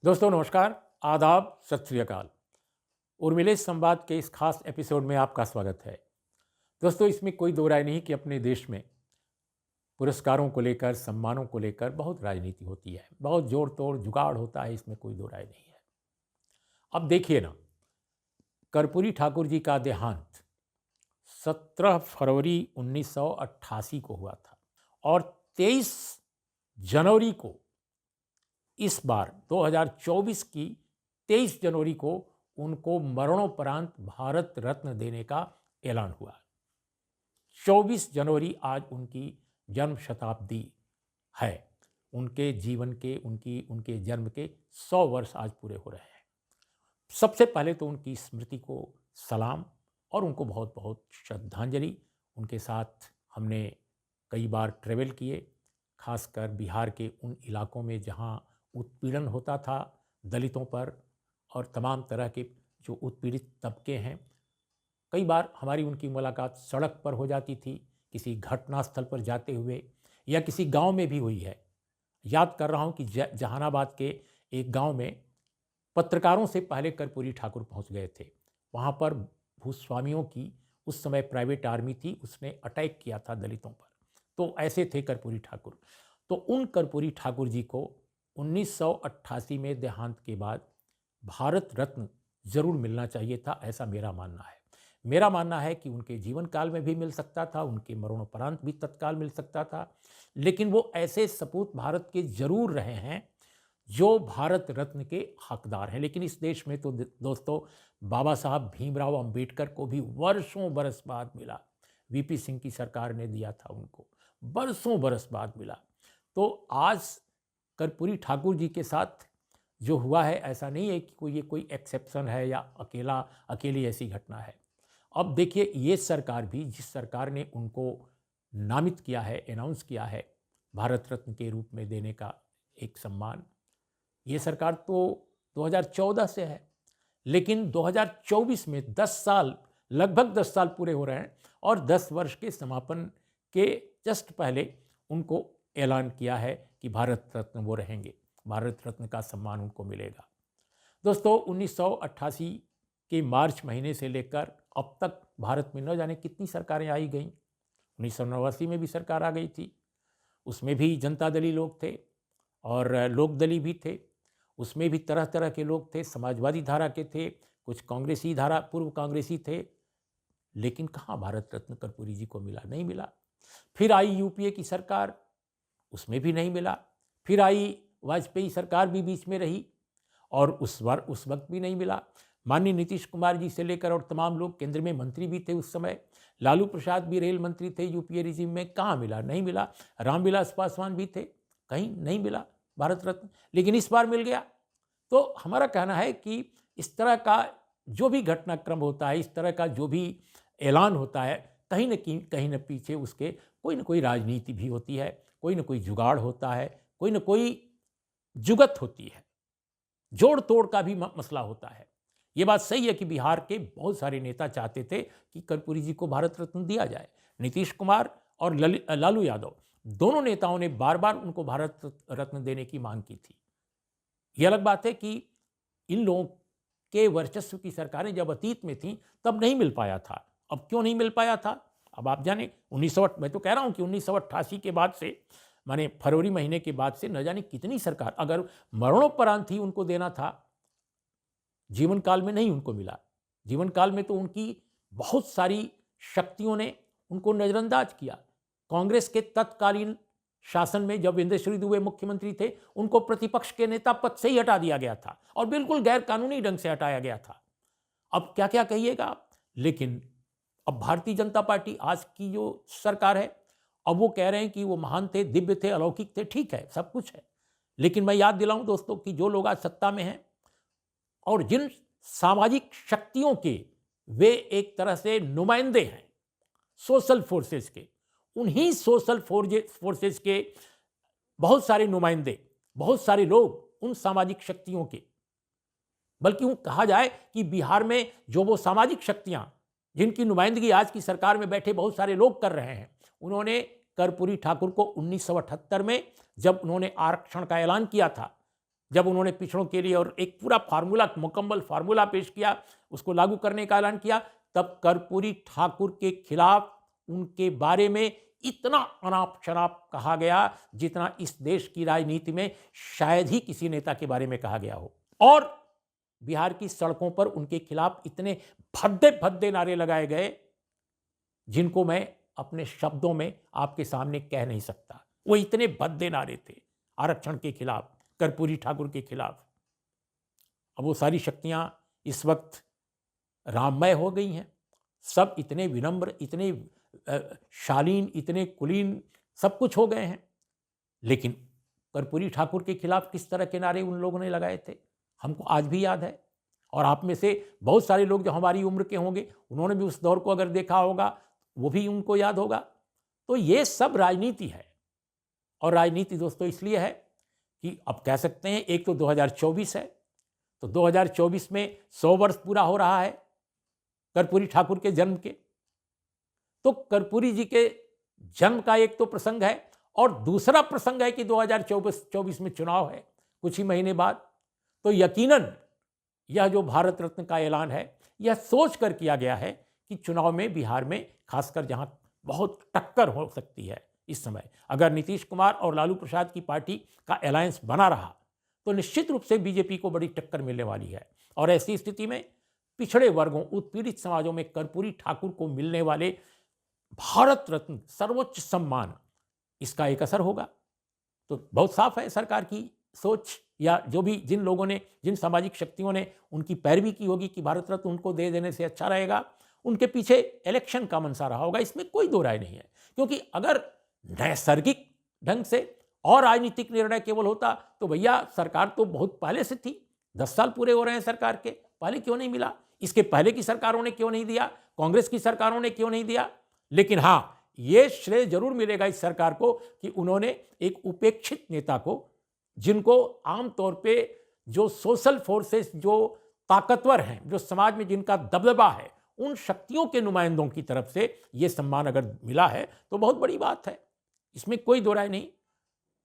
दोस्तों नमस्कार, आदाब, सत श्री अकाल। उर्मिलेश संवाद के इस खास एपिसोड में आपका स्वागत है। दोस्तों इसमें कोई दो राय नहीं कि अपने देश में पुरस्कारों को लेकर, सम्मानों को लेकर बहुत राजनीति होती है, बहुत जोड़ तोड़ जुगाड़ होता है, इसमें कोई दो राय नहीं है। अब देखिए ना, कर्पूरी ठाकुर जी का देहांत 17 फरवरी 1988 को हुआ था और 23 जनवरी को इस बार 2024 की 23 जनवरी को उनको मरणोपरांत भारत रत्न देने का ऐलान हुआ। 24 जनवरी आज उनकी जन्म शताब्दी है। उनके जीवन के, उनके जन्म के 100 वर्ष आज पूरे हो रहे हैं। सबसे पहले तो उनकी स्मृति को सलाम और उनको बहुत बहुत श्रद्धांजलि। उनके साथ हमने कई बार ट्रेवल किए, खासकर बिहार के उन इलाकों में जहां उत्पीड़न होता था दलितों पर और तमाम तरह के जो उत्पीड़ित तबके हैं। कई बार हमारी उनकी मुलाकात सड़क पर हो जाती थी, किसी घटनास्थल पर जाते हुए, या किसी गांव में भी हुई है। याद कर रहा हूं कि जहानाबाद के एक गांव में पत्रकारों से पहले कर्पूरी ठाकुर पहुंच गए थे। वहां पर भूस्वामियों की उस समय प्राइवेट आर्मी थी, उसने अटैक किया था दलितों पर। तो ऐसे थे कर्पूरी ठाकुर। तो उन कर्पूरी ठाकुर जी को 1988 में देहांत के बाद भारत रत्न जरूर मिलना चाहिए था, ऐसा मेरा मानना है। मेरा मानना है कि उनके जीवन काल में भी मिल सकता था, उनके मरणोपरांत भी तत्काल मिल सकता था, लेकिन वो ऐसे सपूत भारत के जरूर रहे हैं जो भारत रत्न के हकदार हैं। लेकिन इस देश में तो दोस्तों बाबा साहब भीमराव अंबेडकर को भी वर्षों बरस बाद मिला। वीपी सिंह की सरकार ने दिया था उनको, बरसों बरस बाद मिला। तो आज कर्पूरी ठाकुर जी के साथ जो हुआ है, ऐसा नहीं है कि ये कोई एक्सेप्शन है या अकेली ऐसी घटना है। अब देखिए, ये सरकार भी, जिस सरकार ने उनको नामित किया है, अनाउंस किया है भारत रत्न के रूप में देने का एक सम्मान, ये सरकार तो 2014 से है, लेकिन 2024 में 10 साल, लगभग 10 साल पूरे हो रहे हैं और 10 वर्ष के समापन के जस्ट पहले उनको ऐलान किया है कि भारत रत्न वो रहेंगे, भारत रत्न का सम्मान उनको मिलेगा। दोस्तों 1988 के मार्च महीने से लेकर अब तक भारत में न जाने कितनी सरकारें आई गईं। 1989 में भी सरकार आ गई थी, उसमें भी जनता दली लोग थे और लोकदली भी थे। उसमें भी तरह तरह के लोग थे, समाजवादी धारा के थे, कुछ कांग्रेसी धारा, पूर्व कांग्रेसी थे। लेकिन कहाँ भारत रत्न कर्पूरी जी को मिला? नहीं मिला। फिर आई यूपीए की सरकार, उसमें भी नहीं मिला। फिर आई वाजपेयी सरकार, भी बीच में रही और उस वक्त भी नहीं मिला। माननीय नीतीश कुमार जी से लेकर और तमाम लोग केंद्र में मंत्री भी थे उस समय। लालू प्रसाद भी रेल मंत्री थे यूपीए रिजीम में, कहाँ मिला? नहीं मिला। रामविलास पासवान भी थे, कहीं नहीं मिला भारत रत्न, लेकिन इस बार मिल गया। तो हमारा कहना है कि इस तरह का जो भी घटनाक्रम होता है, इस तरह का जो भी ऐलान होता है, कहीं न पीछे उसके कोई न कोई राजनीति भी होती है, कोई न कोई जुगाड़ होता है, कोई न कोई जुगत होती है, जोड़ तोड़ का भी मसला होता है। ये बात सही है कि बिहार के बहुत सारे नेता चाहते थे कि कर्पूरी जी को भारत रत्न दिया जाए। नीतीश कुमार और लालू यादव, दोनों नेताओं ने बार बार उनको भारत रत्न देने की मांग की थी। यह अलग बात है कि इन लोगों के वर्चस्व की सरकारें जब अतीत में थीं तब नहीं मिल पाया था। अब क्यों नहीं मिल पाया था? अब आप जाने, मैं तो कह रहा हूं कि 1988 के बाद से, माने फरवरी महीने के बाद से न जाने कितनी सरकार, अगर मरणोपरांत ही उनको देना था, जीवन काल में नहीं उनको मिला। जीवन काल में तो उनकी बहुत सारी शक्तियों ने उनको नजरअंदाज किया। कांग्रेस के तत्कालीन शासन में जब इंद्रश्री दुबे मुख्यमंत्री थे, उनको प्रतिपक्ष के नेता पद से ही हटा दिया गया था और बिल्कुल गैर कानूनी ढंग से हटाया गया था। अब क्या क्या कहिएगा आप। लेकिन अब भारतीय जनता पार्टी आज की जो सरकार है, अब वो कह रहे हैं कि वो महान थे, दिव्य थे, अलौकिक थे। ठीक है, सब कुछ है, लेकिन मैं याद दिलाऊं दोस्तों कि जो लोग आज सत्ता में हैं और जिन सामाजिक शक्तियों के वे एक तरह से नुमाइंदे हैं, सोशल फोर्सेस के, उन्हीं सोशल फोर्सेस के बहुत सारे नुमाइंदे, बहुत सारे लोग उन सामाजिक शक्तियों के, बल्कि कहा जाए कि बिहार में जो वो सामाजिक शक्तियां जिनकी नुमाइंदगी आज की सरकार में बैठे बहुत सारे लोग कर रहे हैं, उन्होंने कर्पूरी ठाकुर को 1978 में जब उन्होंने आरक्षण का ऐलान किया था, जब उन्होंने पिछड़ों के लिए और एक पूरा फार्मूला, मुकम्मल फार्मूला पेश किया, उसको लागू करने का ऐलान किया, तब कर्पूरी ठाकुर के खिलाफ उनके बारे में इतना अनाप शनाप कहा गया जितना इस देश की राजनीति में शायद ही किसी नेता के बारे में कहा गया हो। और बिहार की सड़कों पर उनके खिलाफ इतने भद्दे भद्दे नारे लगाए गए जिनको मैं अपने शब्दों में आपके सामने कह नहीं सकता। वो इतने भद्दे नारे थे आरक्षण के खिलाफ, कर्पूरी ठाकुर के खिलाफ। अब वो सारी शक्तियां इस वक्त राममय हो गई हैं। सब इतने विनम्र, इतने शालीन, इतने कुलीन, सब कुछ हो गए हैं। लेकिन कर्पूरी ठाकुर के खिलाफ किस तरह के नारे उन लोगों ने लगाए थे, हमको आज भी याद है। और आप में से बहुत सारे लोग जो हमारी उम्र के होंगे, उन्होंने भी उस दौर को अगर देखा होगा, वो भी उनको याद होगा। तो ये सब राजनीति है। और राजनीति दोस्तों इसलिए है कि अब कह सकते हैं, एक तो 2024 है, तो 2024 में 100 वर्ष पूरा हो रहा है कर्पूरी ठाकुर के जन्म के। तो कर्पूरी जी के जन्म का एक तो प्रसंग है, और दूसरा प्रसंग है कि 2024 में चुनाव है कुछ ही महीने बाद। तो यकीनन यह जो भारत रत्न का ऐलान है, यह सोच कर किया गया है कि चुनाव में बिहार में खासकर जहां बहुत टक्कर हो सकती है इस समय, अगर नीतीश कुमार और लालू प्रसाद की पार्टी का अलायंस बना रहा तो निश्चित रूप से बीजेपी को बड़ी टक्कर मिलने वाली है। और ऐसी स्थिति में पिछड़े वर्गों, उत्पीड़ित समाजों में कर्पूरी ठाकुर को मिलने वाले भारत रत्न, सर्वोच्च सम्मान, इसका एक असर होगा। तो बहुत साफ है सरकार की सोच, या जो भी जिन लोगों ने, जिन सामाजिक शक्तियों ने उनकी पैरवी की होगी कि भारत रत्न उनको दे देने से अच्छा रहेगा, उनके पीछे इलेक्शन का मनसा रहा होगा। इसमें कोई दो राय नहीं है। क्योंकि अगर नैसर्गिक ढंग से और राजनीतिक निर्णय केवल होता तो भैया सरकार तो बहुत पहले से थी। 10 साल पूरे हो रहे हैं सरकार के, पहले क्यों नहीं मिला? इसके पहले की सरकारों ने क्यों नहीं दिया? कांग्रेस की सरकारों ने क्यों नहीं दिया? लेकिन हाँ, ये श्रेय जरूर मिलेगा इस सरकार को कि उन्होंने एक उपेक्षित नेता को, जिनको आमतौर पे जो सोशल फोर्सेस, जो ताकतवर हैं, जो समाज में जिनका दबदबा है, उन शक्तियों के नुमाइंदों की तरफ से ये सम्मान अगर मिला है तो बहुत बड़ी बात है, इसमें कोई दो राय नहीं।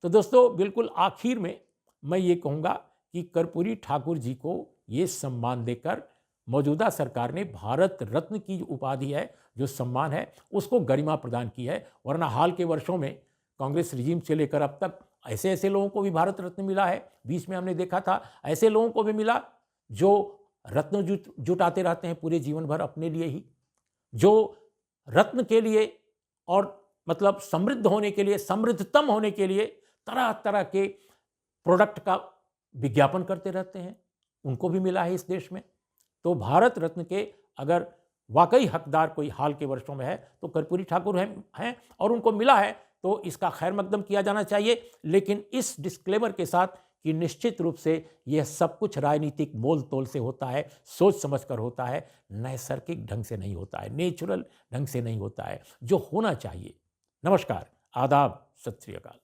तो दोस्तों, बिल्कुल आखिर में मैं ये कहूँगा कि कर्पूरी ठाकुर जी को ये सम्मान देकर मौजूदा सरकार ने भारत रत्न की जो उपाधि है, जो सम्मान है, उसको गरिमा प्रदान की है। वरना हाल के वर्षों में कांग्रेस रिजीम से लेकर अब तक ऐसे ऐसे लोगों को भी भारत रत्न मिला है। बीच में हमने देखा था ऐसे लोगों को भी मिला जो रत्न जुटाते रहते हैं पूरे जीवन भर अपने लिए ही, जो रत्न के लिए और मतलब समृद्ध होने के लिए, समृद्धतम होने के लिए तरह तरह के प्रोडक्ट का विज्ञापन करते रहते हैं, उनको भी मिला है इस देश में। तो भारत रत्न के अगर वाकई हकदार कोई हाल के वर्षों में है तो कर्पूरी ठाकुर हैं और उनको मिला है, तो इसका खैर मकदम किया जाना चाहिए। लेकिन इस डिस्क्लेमर के साथ कि निश्चित रूप से यह सब कुछ राजनीतिक मोल तोल से होता है, सोच समझ कर होता है, नैसर्गिक ढंग से नहीं होता है, नेचुरल ढंग से नहीं होता है जो होना चाहिए। नमस्कार, आदाब, सत श्री अकाल।